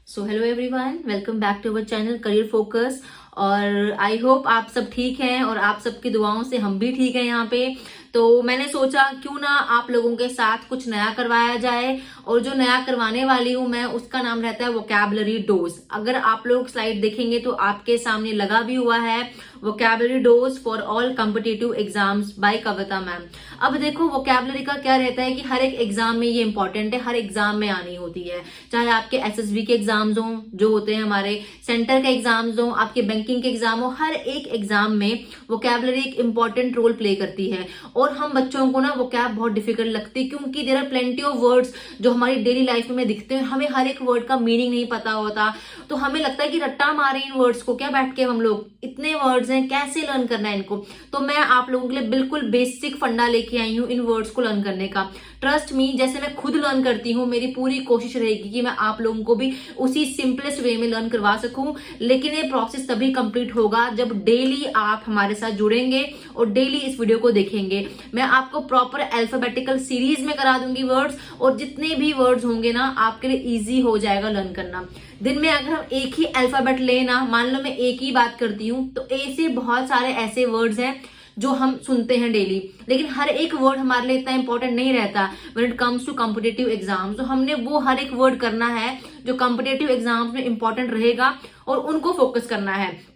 So hello everyone, welcome back to our channel Career Focus. और I hope आप सब ठीक हैं और आप सबकी दुआओं से हम भी ठीक हैं यहाँ पे। तो मैंने सोचा क्यों ना आप लोगों के साथ कुछ नया करवाया जाए, और जो नया करवाने वाली हूँ मैं उसका नाम रहता है वोकैबुलरी डोज। अगर आप लोग स्लाइड देखेंगे तो आपके सामने लगा भी हुआ है vocabulary dose for all competitive exams by Kavita ma'am. अब देखो वोकैबुलरी का क्या रहता है कि हर एक एग्जाम में ये इंपॉर्टेंट है, हर एग्जाम में आनी होती है। चाहे आपके एसएसबी के एग्जाम्स हो जो होते हैं हमारे, सेंटर के एग्जाम्स हो, आपके बैंकिंग के एग्जाम हो, हर एक एग्जाम में वोकैबुलरी एक इंपॉर्टेंट रोल प्ले करती है। और हम बच्चों को ना वोकैब बहुत डिफिकल्ट लगती है क्योंकि there are plenty of words जो हमारी डेली लाइफ में दिखते हैं, हमें हर एक वर्ड का मीनिंग नहीं पता होता। तो हमें लगता है कि रट्टा मारे इन वर्ड्स को, क्या बैठ के हम लोग, इतने वर्ड्स हैं कैसे लर्न करना है इनको। तो मैं आप लोगों के लिए बिल्कुल बेसिक फंडा लेके आई हूँ इन वर्ड्स को लर्न करने का। ट्रस्ट मी, जैसे मैं खुद लर्न करती हूँ, मेरी पूरी कोशिश रहेगी कि मैं आप लोगों को भी उसी सिंपलेस्ट वे में लर्न करवा सकूं। लेकिन ये प्रोसेस तभी कंप्लीट होगा जब डेली आप हमारे साथ जुड़ेंगे और डेली इस वीडियो को देखेंगे। मैं आपको प्रॉपर अल्फाबेटिकल सीरीज में करा दूंगी वर्ड्स, और जितने भी वर्ड्स होंगे ना आपके लिए इजी हो जाएगा लर्न करना। दिन में अगर हम एक ही अल्फाबेट लेना, मान लो मैं एक ही बात करती हूँ, तो ए से बहुत सारे ऐसे वर्ड्स हैं जो हम सुनते हैं डेली, लेकिन हर एक वर्ड हमारे लिए इतना इंपॉर्टेंट नहीं रहता when it comes to competitive exams. तो हमने वो हर एक वर्ड करना है जो कॉम्पिटिटिव एग्जाम्स में इंपॉर्टेंट रहेगा और उनको फोकस करना है।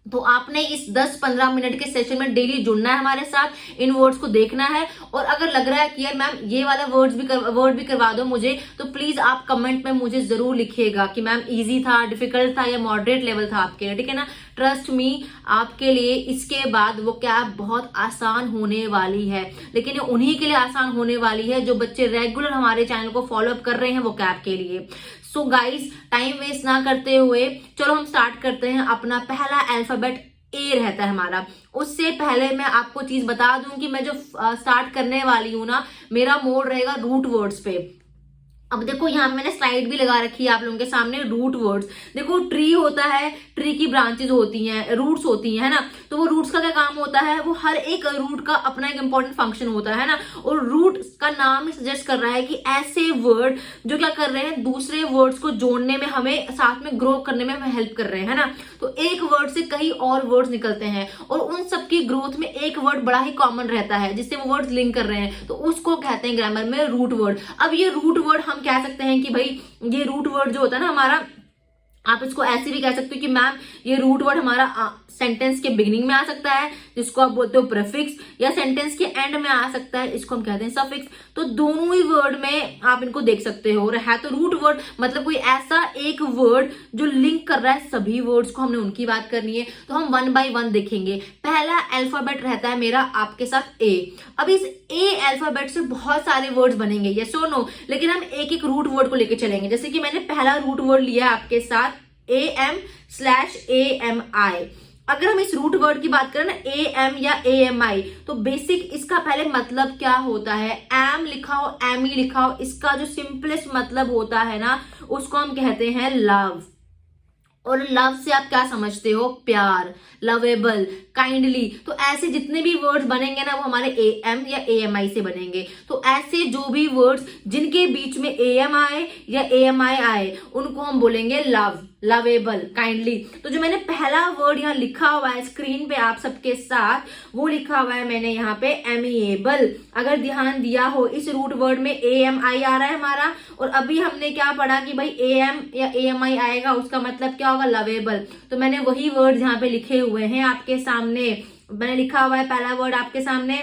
तो आपने इस 10-15 मिनट के सेशन में डेली जुड़ना है हमारे साथ, इन वर्ड्स को देखना है। और अगर लग रहा है कि यार मैम ये वाला वर्ड भी करवा दो मुझे, तो प्लीज आप कमेंट में मुझे जरूर लिखिएगा कि मैम इजी था, डिफिकल्ट था या मॉडरेट लेवल था आपके लिए, ठीक है ना। ट्रस्ट मी, आपके लिए इसके बाद वो कैब बहुत आसान होने वाली है, लेकिन ये उन्हीं के लिए आसान होने वाली है जो बच्चे रेगुलर हमारे चैनल को फॉलो अप कर रहे हैं वो कैब के लिए। सो गाइज, टाइम वेस्ट ना करते हुए चलो हम स्टार्ट करते हैं। अपना पहला अल्फाबेट ए रहता है हमारा। उससे पहले मैं आपको चीज बता दूं कि मैं जो स्टार्ट करने वाली हूं ना, मेरा मोड रहेगा रूट वर्ड्स पे। अब देखो यहाँ मैंने स्लाइड भी लगा रखी है आप लोगों के सामने, रूट वर्ड्स। देखो ट्री होता है, ट्री की ब्रांचेस होती हैं, रूट्स होती हैं, है ना। तो वो रूट्स का क्या काम होता है, वो हर एक रूट का अपना एक इंपॉर्टेंट फंक्शन होता है ना। और रूट का नाम ही सजेस्ट कर रहा है कि ऐसे वर्ड जो क्या कर रहे हैं, दूसरे वर्ड्स को जोड़ने में, हमें साथ में ग्रो करने में हमें हेल्प कर रहे हैं, है ना। तो एक वर्ड से कई और वर्ड्स निकलते हैं और उन सबकी ग्रोथ में एक वर्ड बड़ा ही कॉमन रहता है जिससे वो वर्ड्स लिंक कर रहे हैं, तो उसको कहते हैं ग्रामर में रूट वर्ड। अब ये रूट वर्ड हम कह सकते हैं कि भाई ये रूट वर्ड जो होता है ना हमारा, आप इसको ऐसे भी कह सकते हो कि मैम ये रूट वर्ड हमारा सेंटेंस के बिगिनिंग में आ सकता है जिसको आप बोलते हो प्रीफिक्स, या सेंटेंस के एंड में आ सकता है, इसको हम कहते हैं सफिक्स। तो दोनों ही वर्ड में आप इनको देख सकते हो। और है तो रूट वर्ड मतलब कोई ऐसा एक वर्ड जो लिंक कर रहा है सभी वर्ड्स को, हमने उनकी बात करनी है। तो हम 1 by 1 देखेंगे। पहला अल्फाबेट रहता है मेरा आपके साथ ए। अब इस ए अल्फाबेट से बहुत सारे वर्ड्स बनेंगे, यस और नो, लेकिन हम एक एक रूट वर्ड को लेकर चलेंगे। जैसे कि मैंने पहला रूट वर्ड लिया है आपके साथ AM/AMI। अगर हम इस रूट वर्ड की बात करें ना, AM या AMI, तो बेसिक इसका पहले मतलब क्या होता है, एम लिखा हो, एम ही लिखा हो, इसका जो सिंपलेस्ट मतलब होता है ना, उसको हम कहते हैं लव। और लव से आप क्या समझते हो, प्यार, लवेबल, काइंडली। तो ऐसे जितने भी वर्ड्स बनेंगे ना वो हमारे AM या AMI से बनेंगे। तो ऐसे जो भी वर्ड्स जिनके बीच में AM आए या AMI आए उनको हम बोलेंगे लव, लवेबल, काइंडली। तो जो मैंने पहला वर्ड यहाँ लिखा हुआ है स्क्रीन पे आप सबके साथ, वो लिखा हुआ है मैंने यहाँ पे एमिएबल। अगर ध्यान दिया हो इस रूट वर्ड में AMI आ रहा है हमारा, और अभी हमने क्या पढ़ा कि भाई AM या AMI आएगा उसका मतलब क्या होगा, लवेबल। तो मैंने वही वर्ड यहाँ पे लिखे हुए हैं आपके सामने। मैंने लिखा हुआ है पहला वर्ड आपके सामने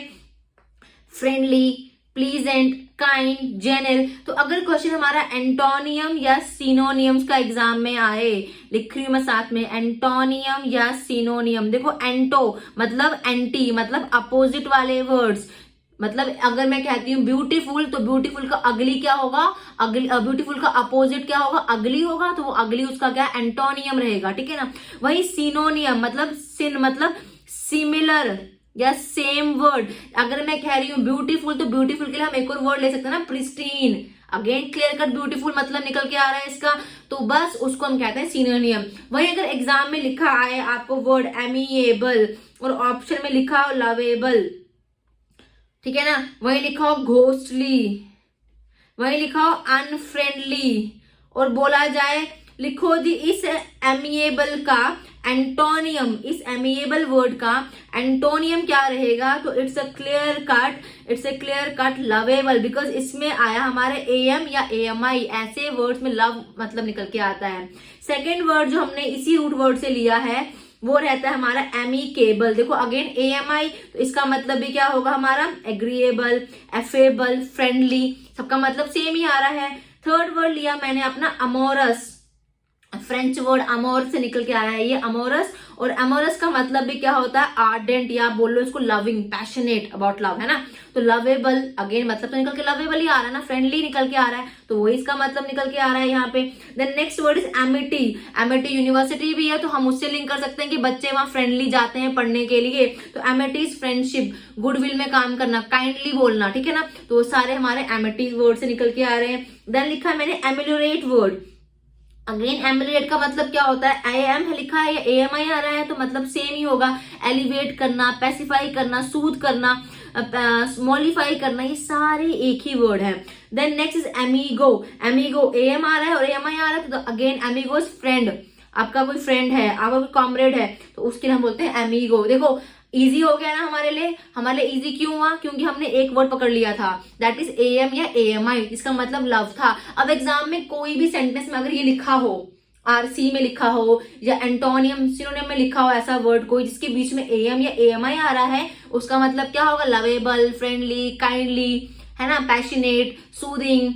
फ्रेंडली, प्लीजेंट, काइंड, जेनरल। तो अगर क्वेश्चन हमारा एंटोनियम या सिनोनियम्स का एग्जाम में आए, लिख रही हूं मैं साथ में, एंटोनियम या सिनोनियम। देखो एंटो मतलब एंटी, मतलब अपोजिट वाले वर्ड्स। मतलब अगर मैं कहती हूँ ब्यूटीफुल, तो ब्यूटीफुल का अगली क्या होगा, अगली ब्यूटीफुल का अपोजिट क्या होगा, अगली होगा। तो वो अगली उसका क्या, एंटोनियम रहेगा, ठीक है ना। वही सिनोनियम मतलब सिन मतलब सिमिलर या सेम वर्ड। अगर मैं कह रही हूँ ब्यूटीफुल, तो ब्यूटीफुल के लिए हम एक और वर्ड ले सकते हैं ना, pristine. Again clear cut beautiful मतलब निकल के आ रहा है इसका, तो बस उसको हम कहते हैं सिनोनियम। वही अगर एग्जाम में लिखा आए आपको वर्ड एमिएबल और ऑप्शन में लिखा हो लवेबल, ठीक है ना, वही लिखा हो घोस्टली, वही लिखा हो अनफ्रेंडली, और बोला जाए लिखो जी इस एमिएबल का एंटोनियम, इस एमिएबल वर्ड का एंटोनियम क्या रहेगा, तो it's a clear cut lovable, because इसमें आया हमारे एम या एएमआई, ऐसे वर्ड्स में लव मतलब निकल के आता है। सेकेंड वर्ड जो हमने इसी रूट वर्ड से लिया है वो रहता है हमारा एमिकेबल। देखो अगेन एएमआई, तो इसका मतलब भी क्या होगा हमारा एग्रीएबल, एफेबल, फ्रेंडली, सबका मतलब सेम ही आ रहा है। थर्ड वर्ड लिया मैंने अपना अमोरस, फ्रेंच वर्ड अमोर से निकल के आया है ये अमोरस, और अमोरस का मतलब भी क्या होता है आर्डेंट, या बोल लो इसको लविंग, पैशनेट अबाउट लव, है ना। तो लवेबल अगेन मतलब तो निकल के लवेबल ही आ रहा है ना, फ्रेंडली निकल के आ रहा है, तो वही इसका मतलब निकल के आ रहा है यहाँ पे। Then next word is amity. Amity university भी है तो हम उससे लिंक कर सकते हैं कि बच्चे वहां फ्रेंडली जाते हैं पढ़ने के लिए, तो एमिटी इज फ्रेंडशिप, गुडविल में काम करना, काइंडली बोलना, ठीक है ना। तो सारे हमारे एमिटी वर्ड से निकल के आ रहे हैं। देन लिखा है मैंने एमिलोरेट वर्ड। अगेन एमिलेट का मतलब क्या होता है, आई एम लिखा है या एएमआई आ रहा है तो मतलब सेम ही होगा, एलिवेट करना, पेसिफाई करना, सूद करना, मॉडिफाई करना, ये सारे एक ही वर्ड है। Then next is amigo. Amigo AM आ रहा है और एएमआई आ रहा है तो अगेन एमिगो इज फ्रेंड, आपका कोई फ्रेंड है, आपका कोई कॉमरेड है तो उसके लिए हम बोलते हैं एमिगो। देखो इजी हो गया ना हमारे लिए इजी क्यों हुआ, क्योंकि हमने एक वर्ड पकड़ लिया था दैट इज एएम या एएमआई, इसका मतलब लव था। अब एग्जाम में कोई भी सेंटेंस में अगर ये लिखा हो, आरसी में लिखा हो या एंटोनियम सिनोनिम में लिखा हो ऐसा वर्ड कोई जिसके बीच में एएम या एएमआई आ रहा है, उसका मतलब क्या होगा, लवेबल, फ्रेंडली, काइंडली, है ना, पैशनेट, सूदिंग।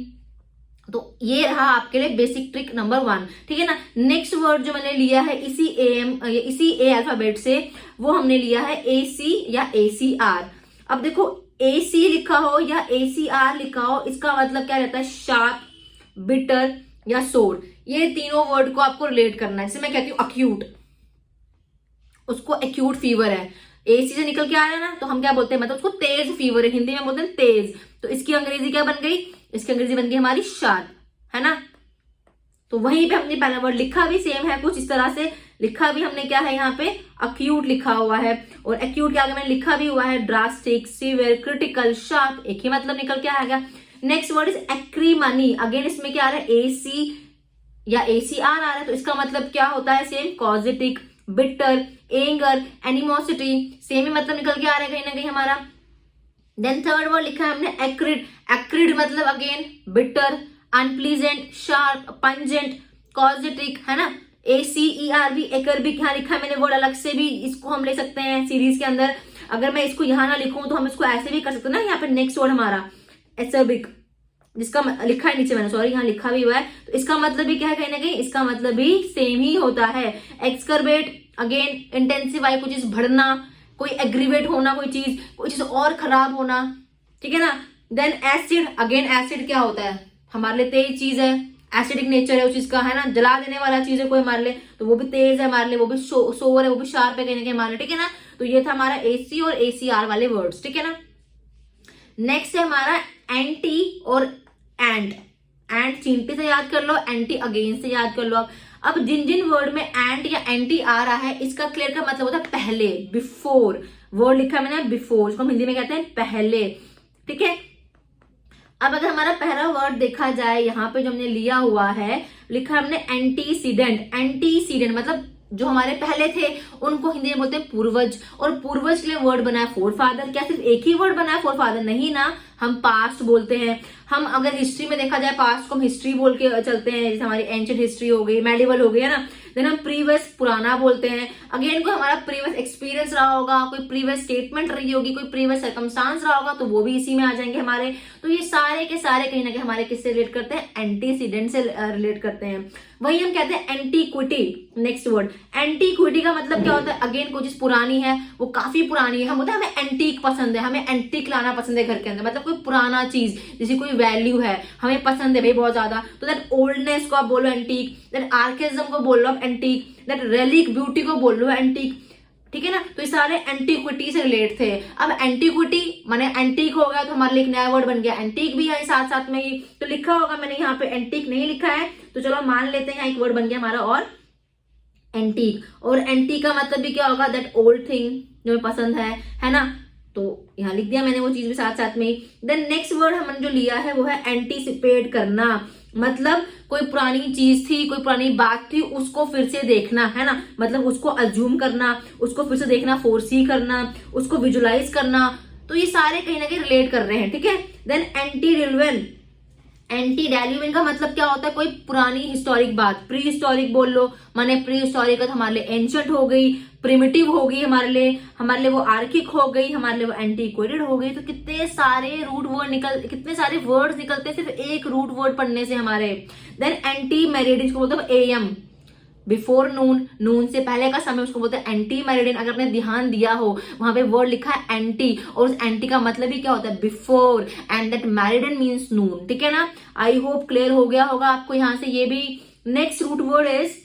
तो ये रहा आपके लिए बेसिक ट्रिक नंबर 1, ठीक है ना। नेक्स्ट वर्ड जो मैंने लिया है इसी ए अल्फाबेट से, वो हमने लिया है एसी या एसीआर। अब देखो एसी लिखा हो या एसीआर लिखा हो, इसका मतलब क्या रहता है, शार्प, बिटर या सोर। ये तीनों वर्ड को आपको रिलेट करना है। जैसे मैं कहती हूँ अक्यूट, उसको एक्यूट फीवर है, एसी से निकल के आया ना तो हम क्या बोलते हैं, मतलब उसको तेज फीवर है, हिंदी में बोलते हैं तेज, तो इसकी अंग्रेजी क्या बन गई, इसकी अंग्रेजी बन गई हमारी शार्प, है ना। तो वहीं पे हमने पहला वर्ड लिखा भी सेम है, कुछ इस तरह से लिखा भी हमने क्या है यहाँ पे अक्यूट लिखा हुआ है, और एक्यूट के आगे मैंने लिखा भी हुआ है ड्रास्टिक, सीवियर, क्रिटिकल, शार्प, एक ही मतलब निकल के आ गया। Next word is acrimony. Again इसमें क्या आ रहा है, एसी या एसीआर आ रहा है तो इसका मतलब क्या होता है, same, caustic, bitter, anger, animosity, same ही मतलब निकल के आ रहा है कहीं ना कहीं हमारा। देन थर्ड वर्ड लिखा है हमने एक्रिड। एक्रिड मतलब again bitter, unpleasant, sharp, pungent, caustic, है ना। ACER भी एकर्बिक यहाँ लिखा है मैंने वर्ड, अलग से भी इसको हम ले सकते हैं सीरीज के अंदर। अगर मैं इसको यहाँ ना लिखूं तो हम इसको ऐसे भी कर सकते हैं ना। यहाँ पे नेक्स्ट वर्ड हमारा एसर्बिक, जिसका लिखा है नीचे मैंने, सॉरी यहाँ लिखा भी हुआ है, तो इसका मतलब भी क्या है, कहीं ना कहीं इसका मतलब भी सेम ही होता है। एक्सकर्बेट अगेन इंटेंसिफाई, कोई चीज बढ़ना, कोई एग्रीवेट होना, कोई चीज और खराब होना, ठीक है ना। देन एसिड, अगेन एसिड क्या होता है, हमारे लिए तेज चीज है, एसिडिक नेचर है उस चीज का, है ना, जला देने वाला चीज है कोई हमारे लिए, तो वो भी तेज है हमारे लिए, वो भी सोवर है, वो भी शार्प है कहीं ना कहीं हमारे लिए, ठीक है ना। तो ये था हमारा एसी और एसीआर वाले वर्ड्स, ठीक है ना। नेक्स्ट है हमारा एंटी और एंड। एंड चींटी से याद कर लो, एंटी अगेंस्ट से याद कर लो। अब जिन जिन वर्ड में एंड या एंटी आ रहा है, इसका क्लियर का मतलब होता है पहले, बिफोर। वर्ड लिखा है मैंने बिफोर, इसको हिंदी में कहते हैं पहले, ठीक है। अब अगर हमारा पहला वर्ड देखा जाए, यहाँ पे जो हमने लिया हुआ है, लिखा है हमने एंटीसीडेंट। एंटीसीडेंट मतलब जो हमारे पहले थे उनको हिंदी में बोलते हैं पूर्वज, और पूर्वज के लिए वर्ड बना है फोर फादर। क्या सिर्फ एक ही वर्ड बना है फोर फादर? नहीं ना, हम पास्ट बोलते हैं। हम अगर हिस्ट्री में देखा जाए, पास्ट को हम हिस्ट्री बोल के चलते हैं, जैसे हमारी एंशिएंट हिस्ट्री हो गई, मेडिवल हो गई, है ना। देन हम प्रीवियस पुराना बोलते हैं। अगेन कोई हमारा प्रीवियस एक्सपीरियंस रहा होगा, कोई प्रीवियस स्टेटमेंट रही होगी, कोई प्रीवियस सर्कमस्टांस रहा होगा, तो वो भी इसी में आ जाएंगे हमारे। तो ये सारे के सारे कहीं ना कहीं हमारे किससे रिलेट करते हैं? एंटीसीडेंट से रिलेट करते हैं। वही हम कहते हैं एंटीक्विटी। नेक्स्ट वर्ड एंटीक्विटी का मतलब क्या होता है? अगेन कोई चीज पुरानी है, वो काफी पुरानी है, हम बोलते हैं हमें एंटीक पसंद है, हमें एंटीक लाना पसंद है घर के अंदर, मतलब कोई पुराना चीज जिसकी कोई वैल्यू है, हमें पसंद है भाई बहुत ज्यादा, तो दैट ओल्डनेस को आप बोलो एंटीक, दैट आर्केजम को बोल लो आप एंटीक, दैट रेलिक ब्यूटी को बोल लो एंटीक, ठीक है ना। तो ये सारे एंटीक्विटी से रिलेट थे। अब एंटीक्विटी माने एंटीक हो गया तो हमारे लिए एक नया वर्ड बन गया, एंटीक भी है साथ साथ में ही। तो लिखा होगा, मैंने यहाँ पे एंटीक नहीं लिखा है, तो चलो मान लेते हैं यहाँ एक वर्ड बन गया हमारा और एंटीक। और एंटीक का मतलब भी क्या होगा? दैट ओल्ड थिंग जो हमें पसंद है ना। तो यहाँ लिख दिया मैंने वो चीज भी साथ साथ में ही। देन नेक्स्ट वर्ड हमने जो लिया है वो है एंटीसिपेट करना। मतलब कोई पुरानी चीज थी, कोई पुरानी बात थी, उसको फिर से देखना, है ना, मतलब उसको अज्यूम करना, उसको फिर से देखना, फोरसी करना, उसको विजुलाइज करना। तो ये सारे कहीं ना कहीं रिलेट कर रहे हैं, ठीक है। देन एंटी रिलेवेंट, एंटी डेल्यूविन का मतलब क्या होता है, कोई पुरानी हिस्टोरिक बात, प्री हिस्टोरिक बोल लो, माने प्री हिस्टोरिक तो हमारे लिए एंशंट हो गई, प्रिमिटिव हो गई हमारे लिए वो आर्किक हो गई, हमारे लिए वो एंटीक्वेटेड हो गई। तो कितने सारे रूट वर्ड कितने सारे वर्ड्स निकलते हैं सिर्फ एक रूट वर्ड पढ़ने से हमारे। देन एंटी मेरिडियन को बोलते हैं एएम, बिफोर नून, नून से पहले का समय, उसको बोलते हैं एंटी मेरिडियन। अगर आपने ध्यान दिया हो वहां पे वर्ड लिखा है एंटी, और उस एंटी का मतलब ही क्या होता है, before, and that meridian means noon, ठीक है ना। आई होप क्लियर हो गया होगा आपको यहाँ से ये भी। Next root word is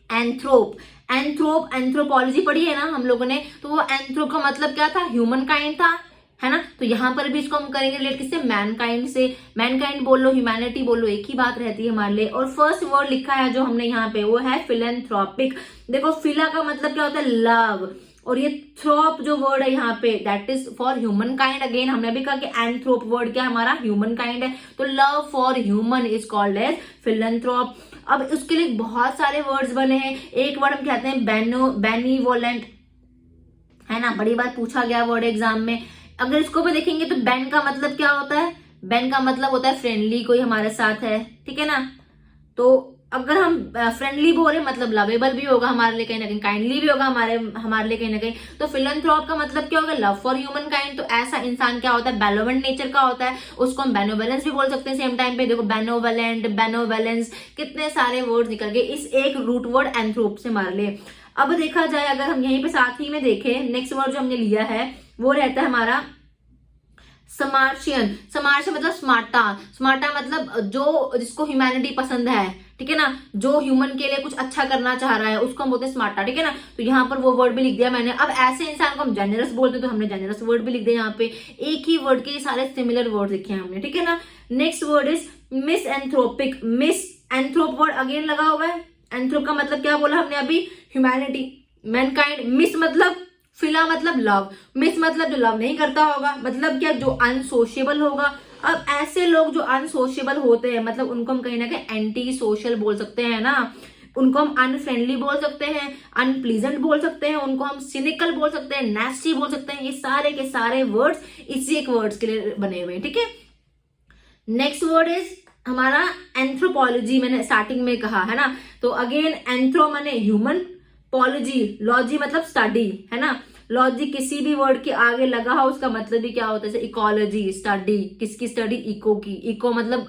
anthrop. Anthrop, anthropology पढ़ी है ना हम लोगों ने, तो वो एंथ्रोप का मतलब क्या था, ह्यूमन काइंड था, है ना। तो यहां पर भी इसको हम करेंगे रिलेट किससे, मैनकाइंड से। मैनकाइंड बोल लो, ह्यूमैनिटी बोल लो, एक ही बात रहती है हमारे लिए। और फर्स्ट वर्ड लिखा है जो हमने यहाँ पे, वो है फिलेंथ्रोपिक। देखो फिला का मतलब क्या होता है, लव, और ये थ्रोप जो वर्ड है यहाँ पे, that is for human kind. Again हमने भी कहा कि एंथ्रोप वर्ड क्या हमारा, ह्यूमन काइंड है, तो love for human is called as philanthrope. अब उसके लिए बहुत सारे वर्ड्स बने हैं। एक वर्ड हम कहते हैं बेनीवोलेंट, है ना, बड़ी बार पूछा गया वर्ड एग्जाम में। अगर इसको भी देखेंगे तो बेन का मतलब क्या होता है, बेन का मतलब होता है फ्रेंडली, कोई हमारे साथ है, ठीक है ना। तो अगर हम फ्रेंडली बोल रहे मतलब लवेबल भी होगा हमारे लिए कहीं ना कहीं, काइंडली भी होगा हमारे लिए कहीं ना कहीं। तो फिलैंथ्रोप का मतलब क्या होगा, लव फॉर ह्यूमन काइंड। तो ऐसा इंसान क्या होता है, बेनोवेंट नेचर का होता है, उसको हम बेनोवेलेंस भी बोल सकते हैं सेम टाइम पे। देखो बेनोवेलेंट, बेनोवेलेंस, कितने सारे वर्ड निकल गए इस एक रूट वर्ड एंथ्रोप से हमारे लिए। अब देखा जाए, अगर हम यहीं पे साथ ही में देखें, नेक्स्ट वर्ड जो हमने लिया है वो रहता है हमारा समार्शियन। समार्शियन मतलब स्मार्टा। स्मार्टा मतलब जो जिसको ह्यूमैनिटी पसंद है, ठीक है ना, जो ह्यूमन के लिए कुछ अच्छा करना चाह रहा है, उसको हम बोलते हैं स्मार्टा, ठीक है ना। तो यहाँ पर वो वर्ड भी लिख दिया मैंने। अब ऐसे इंसान को हम जेनरस बोलते हैं, तो हमने जेनरस वर्ड भी लिख दिया यहाँ पे। एक ही वर्ड के सारे सिमिलर वर्ड लिखे हैं हमने, ठीक है ना। Next word is miss Anthropic. Miss एंथ्रोप word again लगा हुआ है। एंथ्रोप का मतलब क्या बोला हमने अभी, ह्यूमैनिटी, मैनकाइंड। मिस मतलब फिला मतलब लव, मिस मतलब जो लव नहीं करता होगा, मतलब क्या, जो अनसोशिएबल होगा। अब ऐसे लोग जो अनसोशिएबल होते हैं, मतलब उनको हम कहीं ना कहीं एंटी सोशल बोल सकते हैं ना, उनको हम अनफ्रेंडली बोल सकते हैं, अनप्लीजेंट बोल सकते हैं, उनको हम सिनिकल बोल सकते हैं, नेस्टी बोल सकते हैं। ये सारे के सारे वर्ड्स इसी एक वर्ड्स के लिए बने हुए हैं, ठीक है। नेक्स्ट वर्ड इज हमारा एंथ्रोपोलॉजी, मैंने स्टार्टिंग में कहा है ना। तो अगेन एंथ्रो माने ह्यूमन, पॉलोजी, लॉजी मतलब स्टडी, है ना। लॉजी किसी भी वर्ड के आगे लगा हो उसका मतलब भी क्या होता है, जैसे इकोलॉजी, स्टडी, किसकी स्टडी, इको की। इको मतलब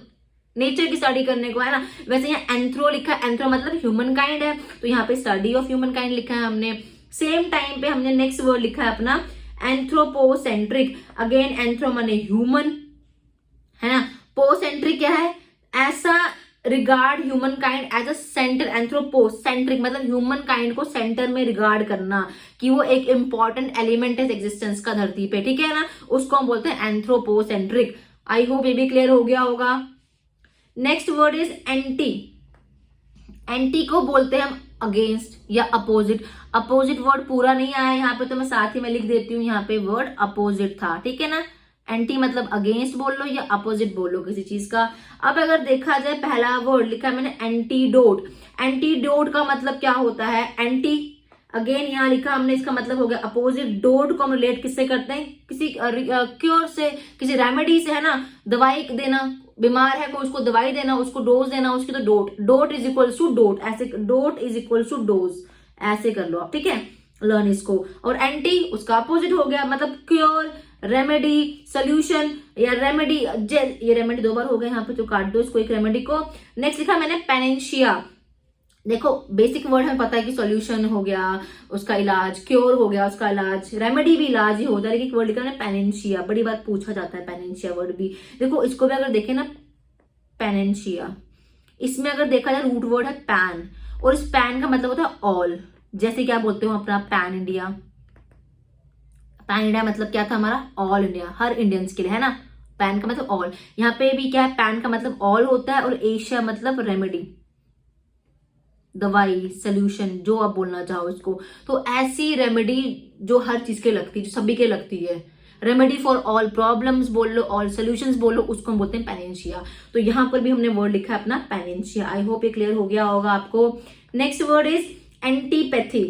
नेचर की स्टडी करने को, है ना। वैसे यहाँ एंथ्रो लिखा है, एंथ्रो मतलब ह्यूमन काइंड है, तो यहाँ पे स्टडी ऑफ ह्यूमन काइंड लिखा है हमने। सेम टाइम पे हमने नेक्स्ट वर्ड लिखा है अपना एंथ्रोपोसेंट्रिक। अगेन एंथ्रो माने ह्यूमन, है ना। पोसेंट्रिक क्या है, ऐसा regard human kind as a centre. Anthropocentric मतलब ह्यूमन काइंड को सेंटर में रिगार्ड करना, कि वो एक इंपॉर्टेंट एलिमेंट है एग्जिस्टेंस का धरती पे, ठीक है ना, उसको हम बोलते हैं एंथ्रोपोसेंट्रिक। आई होप ये भी क्लियर हो गया होगा। Next word is anti. Anti को बोलते हैं हम अगेंस्ट या अपोजिट। अपोजिट वर्ड पूरा नहीं आया यहाँ पे, तो मैं साथ ही में लिख देती हूँ, यहाँ पे वर्ड अपोजिट था, ठीक है ना। एंटी मतलब अगेंस्ट बोल लो या अपोजिट बोल लो किसी चीज का। अब अगर देखा जाए, पहला वर्ड लिखा है मैंने एंटीडोट। एंटीडोट का मतलब क्या होता है, एंटी, अगेन यहाँ लिखा हमने, इसका मतलब हो गया अपोजिट। डोट को हम रिलेट किससे करते हैं, किसी क्योर से, किसी रेमेडी से, है ना, दवाई देना, बीमार है कोई उसको दवाई देना, उसको डोज देना उसकी, तो dot, dot is equal to dot, ऐसे dot is equal to dose, ऐसे कर लो आप, ठीक है, लर्न इसको। और एंटी उसका अपोजिट हो गया, मतलब क्योर, रेमेडी, सोल्यूशन या रेमेडी, ये रेमेडी दो बार हो गए यहाँ पे, तो काट दो इसको, एक रेमेडी को। नेक्स्ट लिखा मैंने पेनेंशिया। देखो बेसिक वर्ड हमें पता है कि सॉल्यूशन हो गया उसका इलाज, क्योर हो गया उसका इलाज, रेमेडी भी इलाज ही होता है, लेकिन एक वर्ड लिखा है पेनेंशिया, बड़ी बात पूछा जाता है पेनेंशिया वर्ड भी। देखो इसको भी अगर देखें ना, पेनेंशिया, इसमें अगर देखा जाए रूट वर्ड है पैन, और इस पैन का मतलब होता है ऑल। जैसे क्या बोलते हो अपना पैन इंडिया, पैन इंडिया मतलब क्या था हमारा, ऑल इंडिया, हर इंडियंस के लिए, है ना। पैन का मतलब ऑल, यहाँ पे भी क्या है, पैन का मतलब ऑल होता है, और एशिया मतलब रेमेडी, दवाई, सोल्यूशन, जो आप बोलना चाहो इसको। तो ऐसी रेमेडी जो हर चीज के लगती है, जो सभी के लगती है, रेमेडी फॉर ऑल प्रॉब्लम्स बोल लो, ऑल सोल्यूशंस बोल लो, उसको हम बोलते हैं पैनेंशिया। तो यहाँ पर भी हमने वर्ड लिखा है अपना पैनेंशिया। आई होप ये क्लियर हो गया होगा आपको। Next word is antipathy.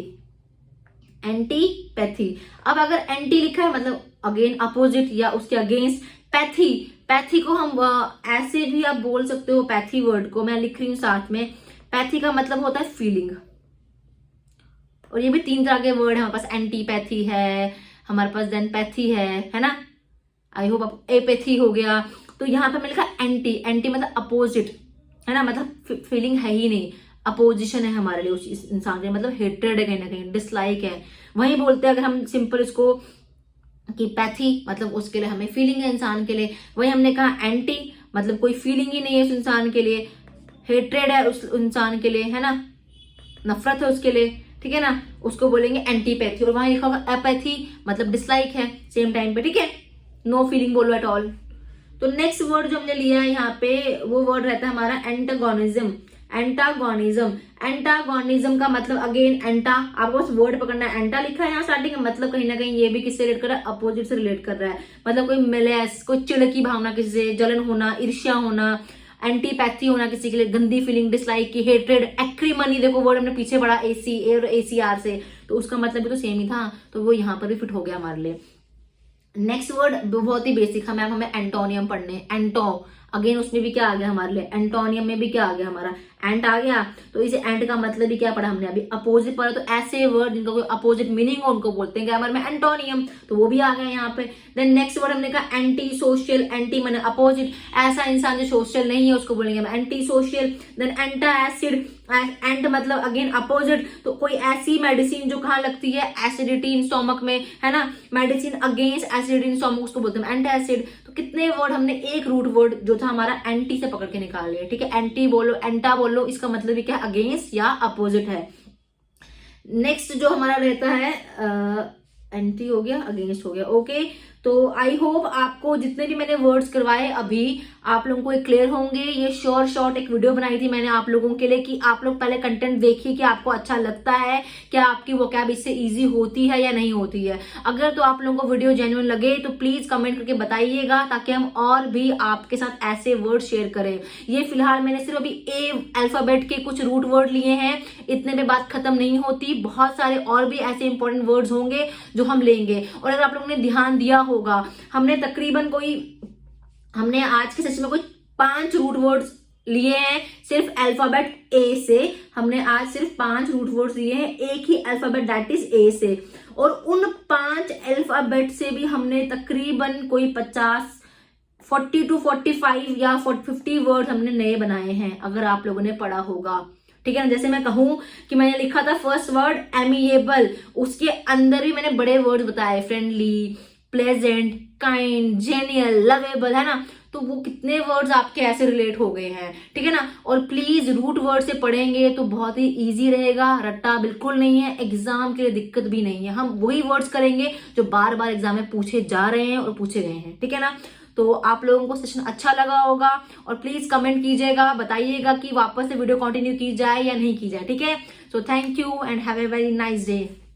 Antipathy, अब अगर एंटी लिखा है मतलब अगेन अपोजिट या उसके अगेंस्ट, पैथी, पैथी को हम ऐसे भी आप बोल सकते हो, पैथी वर्ड को मैं लिख रही हूं साथ में। पैथी का मतलब होता है फीलिंग, और ये भी 3 तरह के वर्ड है हमारे पास, एंटीपैथी है हमारे पास, देन पैथी है ना। आई होप आप, एपैथी हो गया। तो यहाँ पे मैंने लिखा एंटी, एंटी मतलब अपोजिट है ना, मतलब फीलिंग है ही नहीं, अपोजिशन है हमारे लिए उस इंसान के, मतलब हेट्रेड है कहीं ना कहीं, डिसलाइक है। वही बोलते हैं अगर हम सिंपल इसको कि पैथी मतलब उसके लिए हमें फीलिंग है इंसान के लिए। वही हमने कहा एंटी मतलब कोई फीलिंग ही नहीं है उस इंसान के लिए, हेट्रेड है उस इंसान के लिए है ना, नफरत है उसके लिए, ठीक है ना, उसको बोलेंगे एंटीपैथी। और वहां लिखा होगा अपैथी मतलब डिसलाइक है सेम टाइम पे, ठीक है, नो फीलिंग बोलो एट ऑल। तो नेक्स्ट वर्ड जो हमने लिया है यहाँ पे वो वर्ड रहता है हमारा एंटागोनिज्म। एंटागोनिज्म, एंटागोनिज्म का मतलब अगेन एंटा, आपको बस वर्ड पकड़ना है, एंटा लिखा है यहाँ स्टार्टिंग में, मतलब कहीं ना कहीं ये भी किससे रिलेट कर रहा है, अपोजिट से रिलेट कर रहा है। मतलब कोई मेलेस, कोई चिढ़ की भावना किसी से, जलन होना, ईर्ष्या होना, एंटीपैथी होना किसी के लिए, गंदी फीलिंग, डिसलाइक की, हेट्रेड, एक्रीमनी, देखो वर्ड हमने पीछे पढ़ा AC और ACR से, तो उसका मतलब भी तो सेम ही था, तो वो यहाँ पर भी फिट हो गया हमारे लिए। नेक्स्ट वर्ड बहुत ही बेसिक है मैम, हमें एंटोनियम पढ़ने। एंटो अगेन उसमें भी क्या आ गया हमारे लिए, एंटोनियम में भी क्या आ गया हमारा, एंट आ गया। तो इसे एंट का मतलब भी क्या पढ़ा हमने अभी, अपोजिट पढ़ा। तो ऐसे वर्ड जिनका कोई अपोजिट मीनिंग हो उनको बोलते हैं ग्रामर में एंटोनियम, तो वो भी आ गया यहाँ पे। देन नेक्स्ट वर्ड हमने कहा एंटी सोशल, एंटी माने अपोजिट, ऐसा इंसान जो सोशल नहीं है उसको बोलेंगे हम एंटी सोशल। देन एंटा एसिड, एंट मतलब अगेन अपोजिट, तो कोई ऐसी मेडिसिन जो कहाँ लगती है, एसिडिटी इन स्टोमक में है ना, medicine against acidity in stomach उसको बोलते हैं एंटी एसिड। तो कितने वर्ड हमने एक रूट वर्ड जो था हमारा एंटी से पकड़ के निकाल लिया, ठीक है। एंटी बोलो, एंटा बोलो, इसका मतलब भी क्या है, अगेंस्ट या अपोजिट है। नेक्स्ट जो हमारा रहता है एंटी हो गया, अगेंस्ट हो गया, ओके। तो आई होप आपको जितने भी मैंने वर्ड्स करवाए अभी आप लोगों को क्लियर होंगे। ये शॉर्ट एक वीडियो बनाई थी मैंने आप लोगों के लिए कि आप लोग पहले कंटेंट देखिए कि आपको अच्छा लगता है, क्या आपकी वोकैब इससे इजी होती है या नहीं होती है। अगर तो आप लोगों को वीडियो जेन्युइन लगे तो प्लीज कमेंट करके बताइएगा, ताकि हम और भी आपके साथ ऐसे वर्ड शेयर करें। ये फिलहाल मैंने सिर्फ अभी ए अल्फाबेट के कुछ रूट वर्ड लिए हैं, इतने में बात खत्म नहीं होती, बहुत सारे और भी ऐसे इंपॉर्टेंट वर्ड्स होंगे जो हम लेंगे। और अगर आप लोगों ने ध्यान दिया होगा, हमने तकरीबन हमने आज के सेशन में कोई 5 रूट वर्ड्स लिए हैं सिर्फ अल्फाबेट ए से। हमने आज सिर्फ 5 रूट वर्ड्स लिए हैं एक ही अल्फाबेट दैट इज ए से, और उन 5 अल्फाबेट से भी हमने तकरीबन कोई 40 to 45 या 50 वर्ड हमने नए बनाए हैं, अगर आप लोगों ने पढ़ा होगा, ठीक है ना। जैसे मैं कहूं कि मैंने लिखा था फर्स्ट वर्ड एमिएबल, उसके अंदर भी मैंने बड़े वर्ड बताए, friendly, pleasant, kind, genial, lovable, है ना। तो वो कितने वर्ड्स आपके ऐसे रिलेट हो गए हैं, ठीक है ना। और प्लीज रूट वर्ड से पढ़ेंगे तो बहुत ही इजी रहेगा, रट्टा बिल्कुल नहीं है, एग्जाम के लिए दिक्कत भी नहीं है। हम वही वर्ड्स करेंगे जो बार बार एग्जाम में पूछे जा रहे हैं और पूछे गए हैं, ठीक है ना। तो आप लोगों को सेशन अच्छा लगा होगा, और प्लीज कमेंट कीजिएगा, बताइएगा कि वापस से वीडियो कंटिन्यू की जाए या नहीं की जाए, ठीक है। So thank you and have a very nice day.